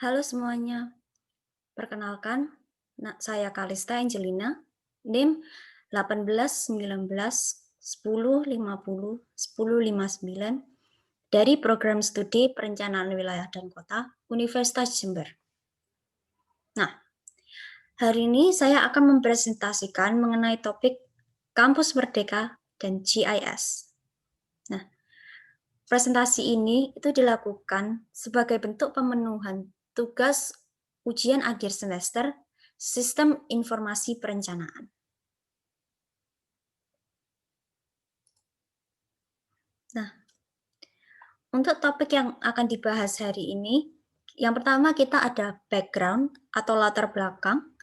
Halo semuanya, perkenalkan, saya Kalista Angelina, NIM 18 19 10 50 10 59 dari Program Studi Perencanaan Wilayah dan Kota Universitas Jember. Nah, hari ini saya akan mempresentasikan mengenai topik Kampus Merdeka dan GIS. Nah, presentasi ini itu dilakukan sebagai bentuk pemenuhan tugas ujian akhir semester Sistem Informasi Perencanaan. Nah, untuk topik yang akan dibahas hari ini, yang pertama kita ada background atau latar belakang.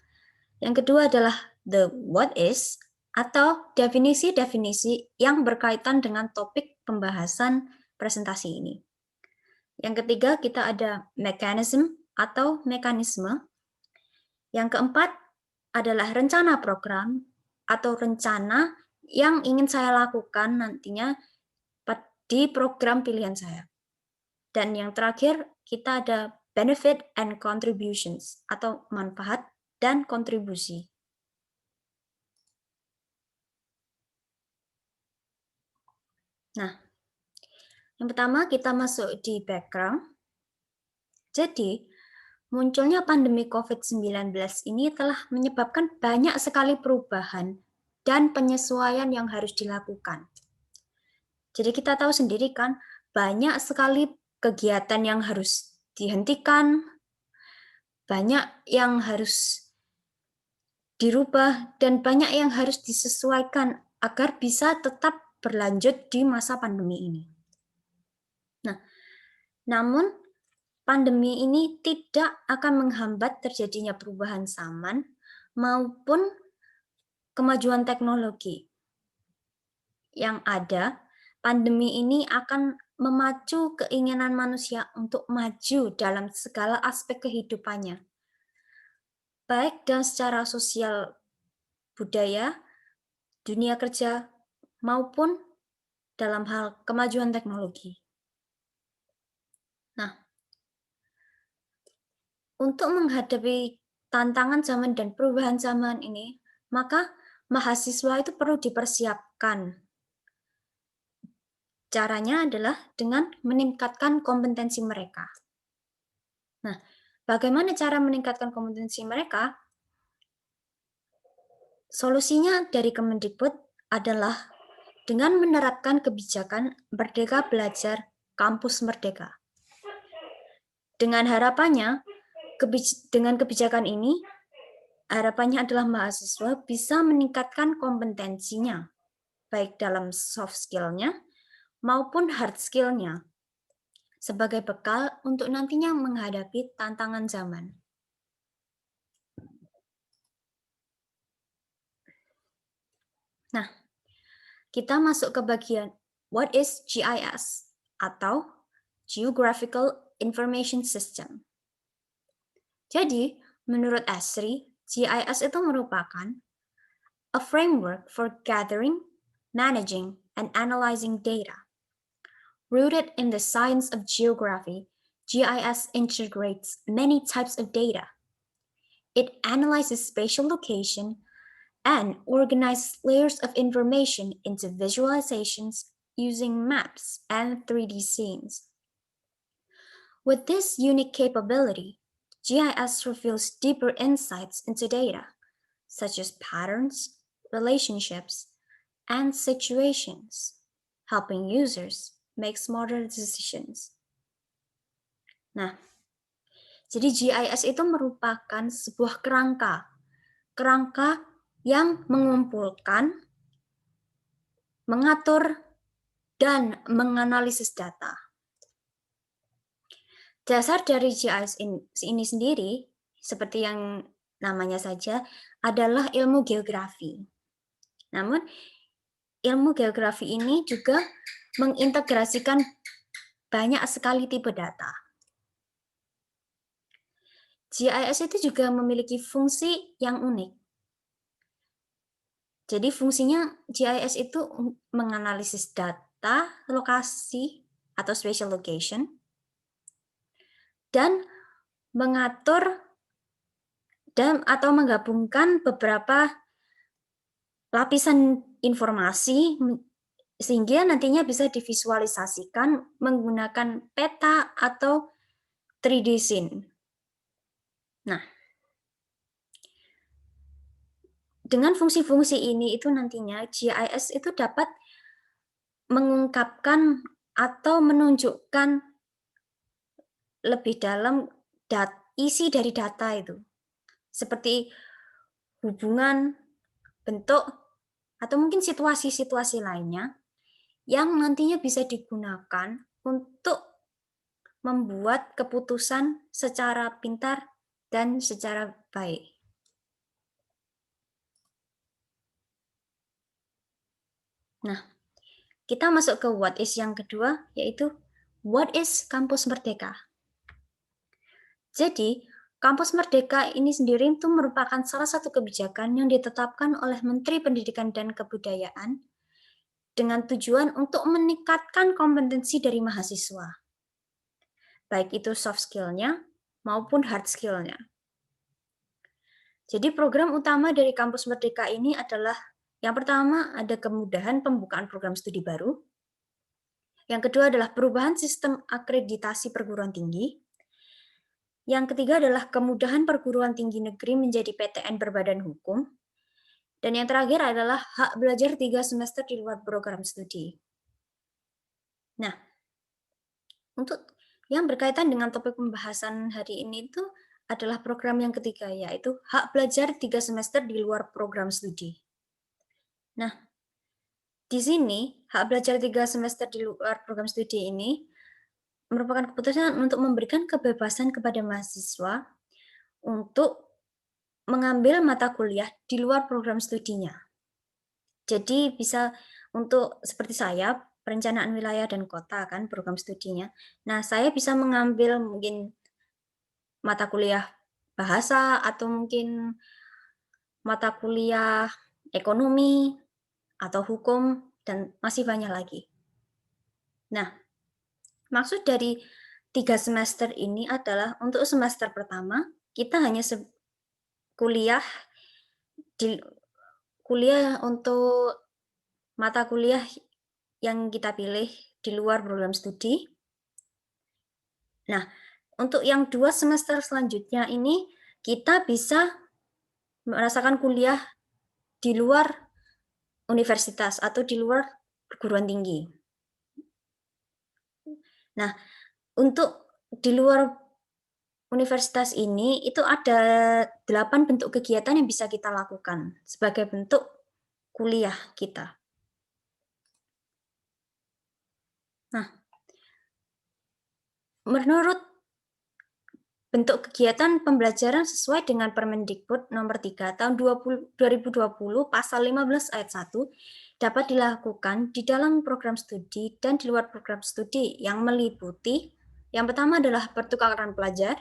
Yang kedua adalah the what is atau definisi-definisi yang berkaitan dengan topik pembahasan presentasi ini. Yang ketiga kita ada mechanism atau mekanisme. Yang keempat adalah rencana program atau rencana yang ingin saya lakukan nantinya di program pilihan saya. Dan yang terakhir, kita ada benefit and contributions atau manfaat dan kontribusi. Nah, yang pertama kita masuk di background. Jadi, munculnya pandemi COVID-19 ini telah menyebabkan banyak sekali perubahan dan penyesuaian yang harus dilakukan. Jadi kita tahu sendiri kan, banyak sekali kegiatan yang harus dihentikan, banyak yang harus dirubah, dan banyak yang harus disesuaikan agar bisa tetap berlanjut di masa pandemi ini. Nah, namun pandemi ini tidak akan menghambat terjadinya perubahan zaman maupun kemajuan teknologi. Yang ada, pandemi ini akan memacu keinginan manusia untuk maju dalam segala aspek kehidupannya, baik dan secara sosial, budaya, dunia kerja, maupun dalam hal kemajuan teknologi. Nah, untuk menghadapi tantangan zaman dan perubahan zaman ini, maka mahasiswa itu perlu dipersiapkan. Caranya adalah dengan meningkatkan kompetensi mereka. Nah, bagaimana cara meningkatkan kompetensi mereka? Solusinya dari Kemendikbud adalah dengan menerapkan kebijakan Merdeka Belajar Kampus Merdeka. Dengan harapannya, dengan kebijakan ini, harapannya adalah mahasiswa bisa meningkatkan kompetensinya, baik dalam soft skill-nya maupun hard skill-nya, sebagai bekal untuk nantinya menghadapi tantangan zaman. Nah, kita masuk ke bagian what is GIS atau Geographical Information System. Jadi, menurut Esri, GIS itu merupakan a framework for gathering, managing, and analyzing data. Rooted in the science of geography, GIS integrates many types of data. It analyzes spatial location and organizes layers of information into visualizations using maps and 3D scenes. With this unique capability, GIS reveals deeper insights into data, such as patterns, relationships, and situations, helping users make smarter decisions. Nah, jadi GIS itu merupakan sebuah kerangka yang mengumpulkan, mengatur, dan menganalisis data. Dasar dari GIS ini sendiri, seperti yang namanya saja, adalah ilmu geografi. Namun, ilmu geografi ini juga mengintegrasikan banyak sekali tipe data. GIS itu juga memiliki fungsi yang unik. Jadi fungsinya GIS itu menganalisis data lokasi atau spatial location dan mengatur dan atau menggabungkan beberapa lapisan informasi sehingga nantinya bisa divisualisasikan menggunakan peta atau 3D scene. Nah, dengan fungsi-fungsi ini itu nantinya GIS itu dapat mengungkapkan atau menunjukkan lebih dalam isi dari data itu. Seperti hubungan, bentuk, atau mungkin situasi-situasi lainnya yang nantinya bisa digunakan untuk membuat keputusan secara pintar dan secara baik. Nah, kita masuk ke what is yang kedua, yaitu what is Kampus Merdeka. Jadi, Kampus Merdeka ini sendiri itu merupakan salah satu kebijakan yang ditetapkan oleh Menteri Pendidikan dan Kebudayaan dengan tujuan untuk meningkatkan kompetensi dari mahasiswa, baik itu soft skill-nya maupun hard skill-nya. Jadi program utama dari Kampus Merdeka ini adalah yang pertama ada kemudahan pembukaan program studi baru, yang kedua adalah perubahan sistem akreditasi perguruan tinggi, yang ketiga adalah kemudahan perguruan tinggi negeri menjadi PTN berbadan hukum. Dan yang terakhir adalah hak belajar 3 semester di luar program studi. Nah, untuk yang berkaitan dengan topik pembahasan hari ini itu adalah program yang ketiga, yaitu hak belajar 3 semester di luar program studi. Nah, di sini hak belajar 3 semester di luar program studi ini merupakan keputusan untuk memberikan kebebasan kepada mahasiswa untuk mengambil mata kuliah di luar program studinya. Jadi bisa untuk seperti saya, perencanaan wilayah dan kota kan program studinya. Nah, saya bisa mengambil mungkin mata kuliah bahasa atau mungkin mata kuliah ekonomi atau hukum dan masih banyak lagi. Nah, maksud dari 3 semester ini adalah untuk semester pertama kita hanya kuliah untuk mata kuliah yang kita pilih di luar program studi. Nah, untuk yang 2 semester selanjutnya ini kita bisa merasakan kuliah di luar universitas atau di luar perguruan tinggi. Nah, untuk di luar universitas ini itu ada 8 bentuk kegiatan yang bisa kita lakukan sebagai bentuk kuliah kita. Nah, menurut bentuk kegiatan pembelajaran sesuai dengan Permendikbud nomor 3 tahun 2020 pasal 15 ayat 1 dapat dilakukan di dalam program studi dan di luar program studi yang meliputi yang pertama adalah pertukaran pelajar,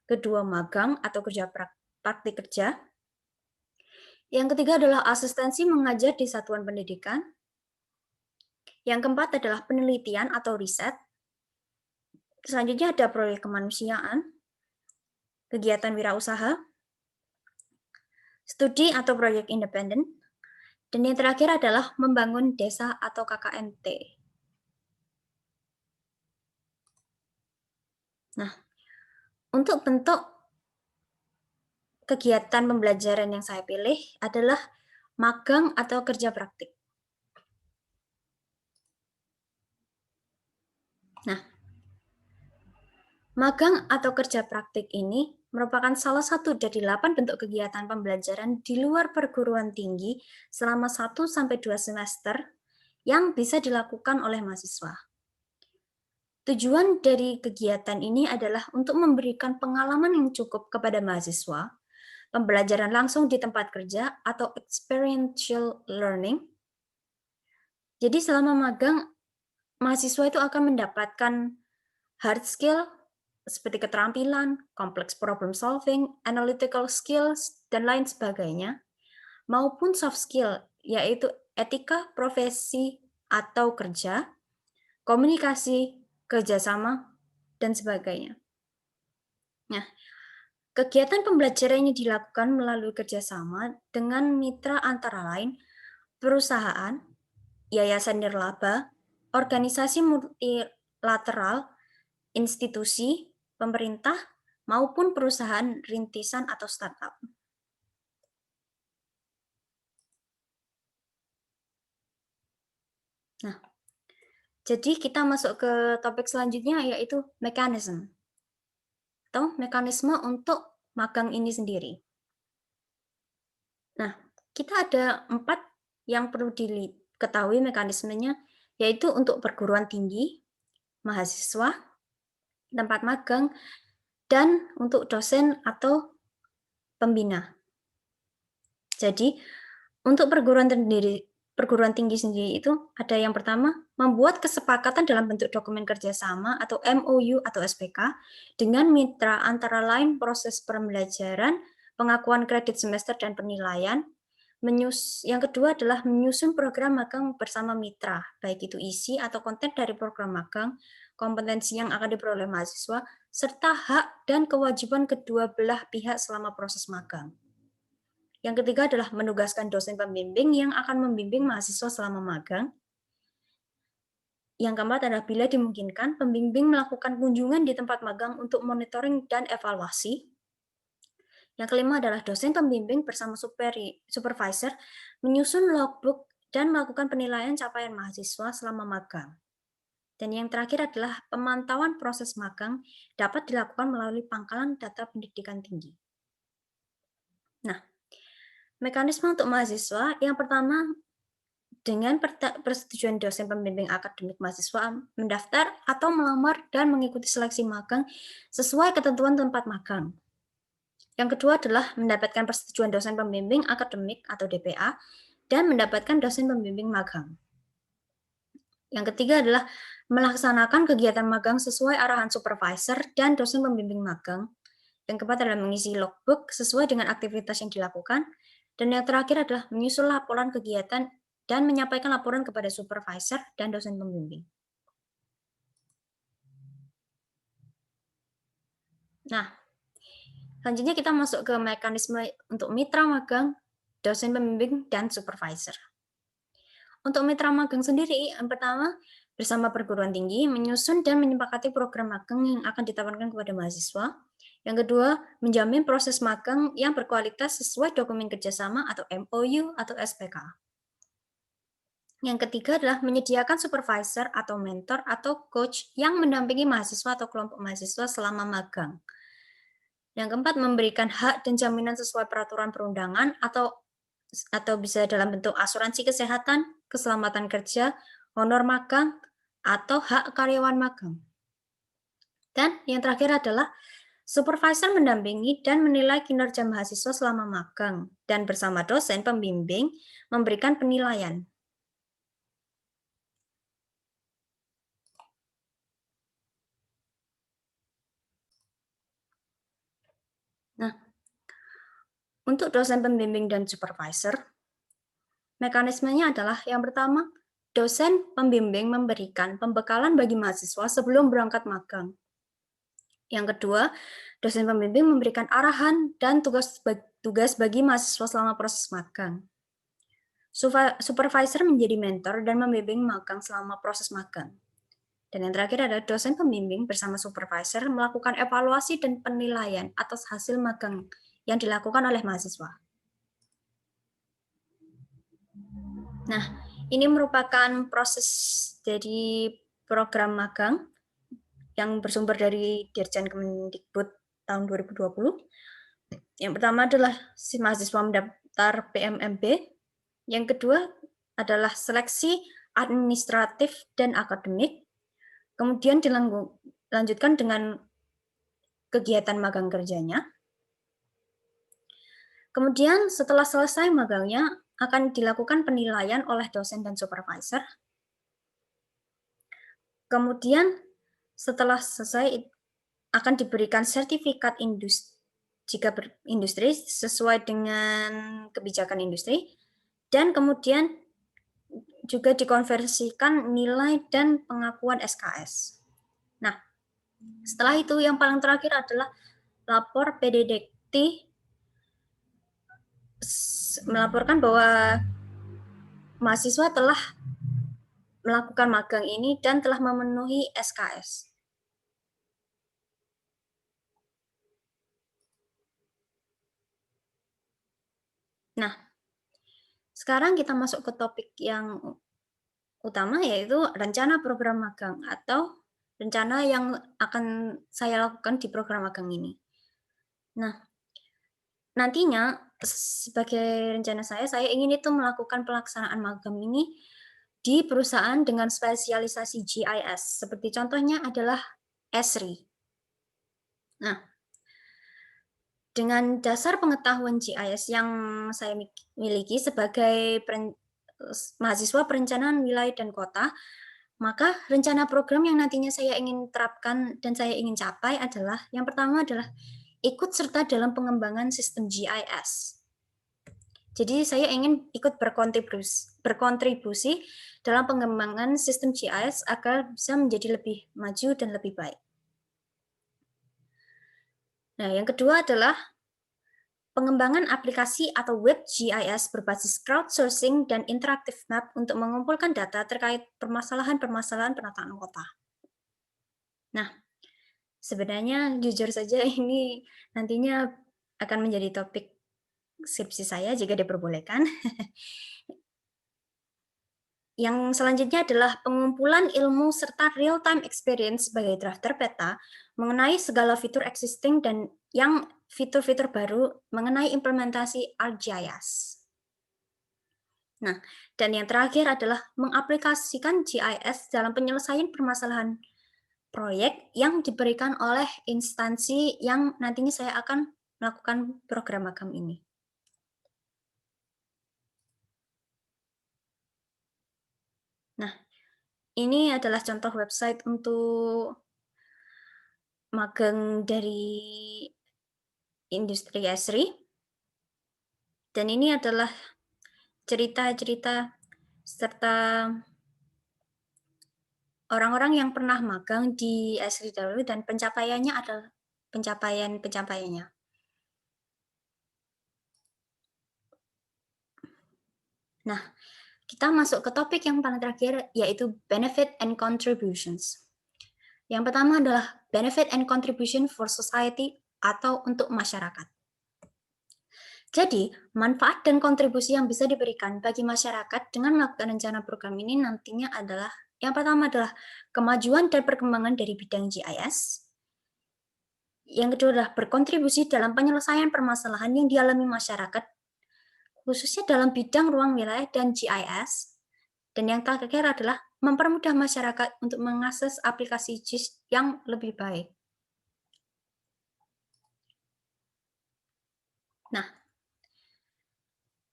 kedua magang atau praktik kerja, yang ketiga adalah asistensi mengajar di satuan pendidikan, yang keempat adalah penelitian atau riset, selanjutnya ada proyek kemanusiaan, kegiatan wirausaha, studi atau proyek independen, dan yang terakhir adalah membangun desa atau KKNT. Nah, untuk bentuk kegiatan pembelajaran yang saya pilih adalah magang atau kerja praktik. Nah, magang atau kerja praktik ini merupakan salah satu dari 8 bentuk kegiatan pembelajaran di luar perguruan tinggi selama 1-2 semester yang bisa dilakukan oleh mahasiswa. Tujuan dari kegiatan ini adalah untuk memberikan pengalaman yang cukup kepada mahasiswa, pembelajaran langsung di tempat kerja atau experiential learning. Jadi selama magang, mahasiswa itu akan mendapatkan hard skill seperti keterampilan, complex problem solving, analytical skills, dan lain sebagainya, maupun soft skill, yaitu etika, profesi, atau kerja, komunikasi, kerjasama, dan sebagainya. Nah, kegiatan pembelajaran ini dilakukan melalui kerjasama dengan mitra antara lain perusahaan, yayasan nirlaba, organisasi multilateral, institusi, pemerintah, maupun perusahaan rintisan atau startup. Nah, jadi kita masuk ke topik selanjutnya yaitu mekanisme atau mekanisme untuk magang ini sendiri. Nah, kita ada 4 yang perlu diketahui mekanismenya, yaitu untuk perguruan tinggi, mahasiswa, tempat magang, dan untuk dosen atau pembina. Jadi, untuk perguruan tinggi sendiri itu ada yang pertama, membuat kesepakatan dalam bentuk dokumen kerjasama atau MOU atau SPK dengan mitra antara lain proses pembelajaran, pengakuan kredit semester dan penilaian. Yang kedua adalah menyusun program magang bersama mitra, baik itu isi atau konten dari program magang, kompetensi yang akan diperoleh mahasiswa, serta hak dan kewajiban kedua belah pihak selama proses magang. Yang ketiga adalah menugaskan dosen pembimbing yang akan membimbing mahasiswa selama magang. Yang keempat adalah bila dimungkinkan, pembimbing melakukan kunjungan di tempat magang untuk monitoring dan evaluasi. Yang kelima adalah dosen pembimbing bersama supervisor menyusun logbook dan melakukan penilaian capaian mahasiswa selama magang. Dan yang terakhir adalah pemantauan proses magang dapat dilakukan melalui pangkalan data pendidikan tinggi. Nah, mekanisme untuk mahasiswa yang pertama, dengan persetujuan dosen pembimbing akademik mahasiswa mendaftar atau melamar dan mengikuti seleksi magang sesuai ketentuan tempat magang. Yang kedua adalah mendapatkan persetujuan dosen pembimbing akademik atau DPA dan mendapatkan dosen pembimbing magang. Yang ketiga adalah melaksanakan kegiatan magang sesuai arahan supervisor dan dosen pembimbing magang. Yang keempat adalah mengisi logbook sesuai dengan aktivitas yang dilakukan. Dan yang terakhir adalah menyusun laporan kegiatan dan menyampaikan laporan kepada supervisor dan dosen pembimbing. Nah, selanjutnya kita masuk ke mekanisme untuk mitra magang, dosen pembimbing, dan supervisor. Untuk mitra magang sendiri, yang pertama, bersama perguruan tinggi, menyusun dan menyepakati program magang yang akan ditawarkan kepada mahasiswa. Yang kedua, menjamin proses magang yang berkualitas sesuai dokumen kerjasama atau MOU atau SPK. Yang ketiga adalah menyediakan supervisor atau mentor atau coach yang mendampingi mahasiswa atau kelompok mahasiswa selama magang. Yang keempat, memberikan hak dan jaminan sesuai peraturan perundangan atau bisa dalam bentuk asuransi kesehatan, keselamatan kerja, honor magang, atau hak karyawan magang. Dan yang terakhir adalah supervisor mendampingi dan menilai kinerja mahasiswa selama magang, dan bersama dosen pembimbing memberikan penilaian. Nah, untuk dosen pembimbing dan supervisor, mekanismenya adalah yang pertama, dosen pembimbing memberikan pembekalan bagi mahasiswa sebelum berangkat magang. Yang kedua, dosen pembimbing memberikan arahan dan tugas bagi mahasiswa selama proses magang. Supervisor menjadi mentor dan membimbing magang selama proses magang. Dan yang terakhir adalah dosen pembimbing bersama supervisor melakukan evaluasi dan penilaian atas hasil magang yang dilakukan oleh mahasiswa. Nah, ini merupakan proses dari program magang yang bersumber dari Dirjen Kemendikbud tahun 2020. Yang pertama adalah si mahasiswa mendaftar PMMB. Yang kedua adalah seleksi administratif dan akademik. Kemudian dilanjutkan dengan kegiatan magang kerjanya. Kemudian setelah selesai magangnya akan dilakukan penilaian oleh dosen dan supervisor. Kemudian setelah selesai akan diberikan sertifikat jika berindustri sesuai dengan kebijakan industri, dan kemudian juga dikonversikan nilai dan pengakuan SKS. Nah, setelah itu yang paling terakhir adalah lapor PDDikti melaporkan bahwa mahasiswa telah melakukan magang ini dan telah memenuhi SKS. Nah, sekarang kita masuk ke topik yang utama, yaitu rencana program magang atau rencana yang akan saya lakukan di program magang ini. Nah, nantinya sebagai rencana saya ingin itu melakukan pelaksanaan magang ini di perusahaan dengan spesialisasi GIS, seperti contohnya adalah Esri. Nah, dengan dasar pengetahuan GIS yang saya miliki sebagai mahasiswa perencanaan wilayah dan kota, maka rencana program yang nantinya saya ingin terapkan dan saya ingin capai adalah, yang pertama adalah ikut serta dalam pengembangan sistem GIS. Jadi saya ingin ikut berkontribusi dalam pengembangan sistem GIS agar bisa menjadi lebih maju dan lebih baik. Nah, yang kedua adalah pengembangan aplikasi atau web GIS berbasis crowdsourcing dan interactive map untuk mengumpulkan data terkait permasalahan-permasalahan penataan kota. Nah, sebenarnya jujur saja ini nantinya akan menjadi topik skripsi saya jika diperbolehkan. Yang selanjutnya adalah pengumpulan ilmu serta real-time experience sebagai drafter peta mengenai segala fitur existing dan yang fitur-fitur baru mengenai implementasi ArcGIS. Nah, dan yang terakhir adalah mengaplikasikan GIS dalam penyelesaian permasalahan proyek yang diberikan oleh instansi yang nantinya saya akan melakukan program magang ini. Nah, ini adalah contoh website untuk magang dari industri Esri. Dan ini adalah cerita-cerita serta orang-orang yang pernah magang di Esri dahulu dan pencapaiannya adalah pencapaiannya. Nah, kita masuk ke topik yang paling terakhir, yaitu benefit and contributions. Yang pertama adalah benefit and contribution for society atau untuk masyarakat. Jadi, manfaat dan kontribusi yang bisa diberikan bagi masyarakat dengan melakukan rencana program ini nantinya adalah, yang pertama adalah kemajuan dan perkembangan dari bidang GIS. Yang kedua adalah berkontribusi dalam penyelesaian permasalahan yang dialami masyarakat, khususnya dalam bidang ruang wilayah dan GIS. Dan yang terakhir adalah mempermudah masyarakat untuk mengakses aplikasi GIS yang lebih baik. Nah,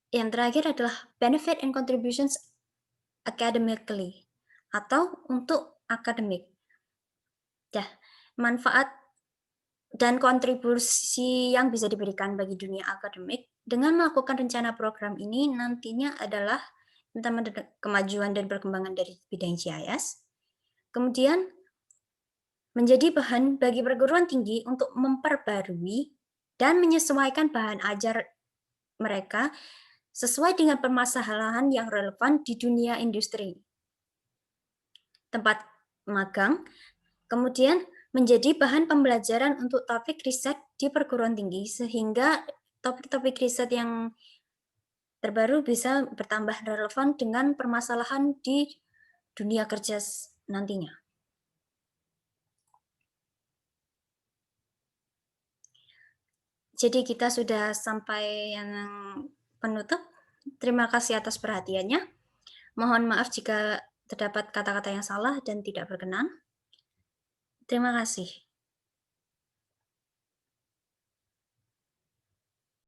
yang terakhir adalah benefit and contributions academically atau untuk akademik. Ya, manfaat dan kontribusi yang bisa diberikan bagi dunia akademik dengan melakukan rencana program ini nantinya adalah pertama kemajuan dan perkembangan dari bidang GIS, kemudian menjadi bahan bagi perguruan tinggi untuk memperbarui dan menyesuaikan bahan ajar mereka sesuai dengan permasalahan yang relevan di dunia industri. Tempat magang, kemudian menjadi bahan pembelajaran untuk topik riset di perguruan tinggi, sehingga topik-topik riset yang terbaru bisa bertambah relevan dengan permasalahan di dunia kerja nantinya. Jadi kita sudah sampai yang penutup. Terima kasih atas perhatiannya. Mohon maaf jika terdapat kata-kata yang salah dan tidak berkenan. Terima kasih.